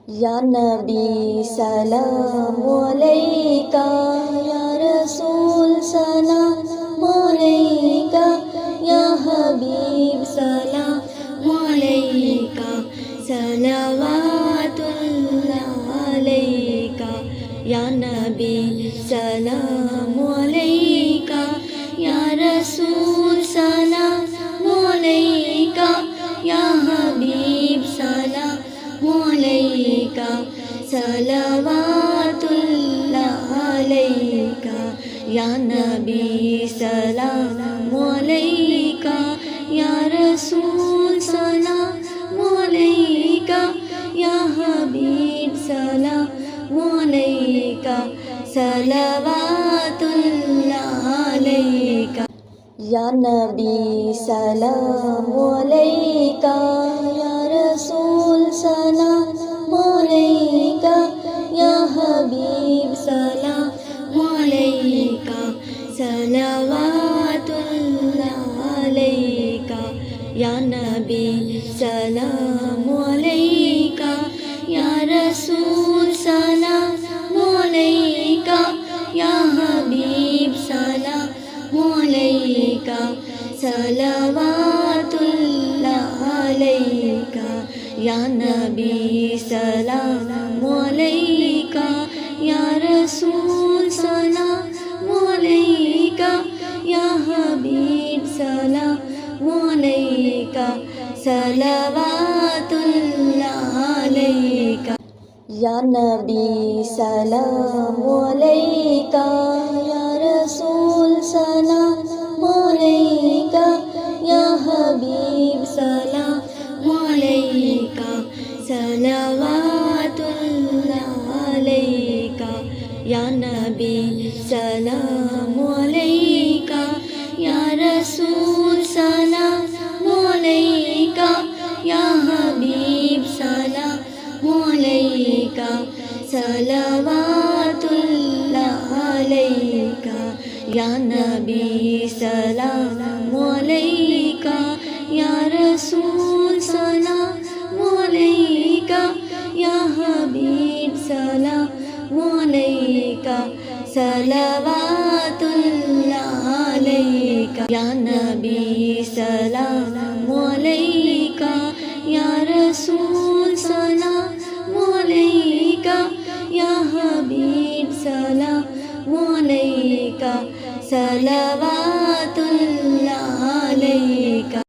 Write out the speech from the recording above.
या नबी सलाम अलैका, या रसूल सलाम अलैका, या हबीब सलाम अलैका, सलावातुल्लाह अलैका। या नबी सलाम अलैका, या रसूल सलाम अलैका, या हबीब सलाम अलैका, सलावातुल्लाह अलैका। या नबी सलाम अलैका, या रसूल सलाम अलैका, या हबीब सलाम अलैका, सलावातुल्लाह अलैका। या नबी सलाम अलैका, या रसूल सलाम अलैका, या हबीब सलाम अलैका, सलावातुल्लाह अलैका। या नबी सलाम अलैका, या रसूल सलाम अलैका, या हबीब सलाम अलैका, सलावातुल्लाह अलैका। या नबी सलाम अलैका, या रसूल सलाम अलैका, या हबीब सलाम अलैका, सलावातुल्लाह अलैका। या नबी सलाम अलैका, या रसूल सलाम अलैका, या हबीब सलाम अलैका, सलावातुल्लाह अलैका। या नबी सलाम अलैका, या रसूल सलाम अलैका, या हबीब सलाम अलैका, सलावातुल्लाह अलैका। या नबी सलाम अलैका, या रसूल सलाम अलैका, या हबीब सलाम अलैका, सलावातुल्लाह अलैका। या नबी सलाम अलैका, या रसूल सलाम अलैका, या हबीब सलाम अलैका, सलावा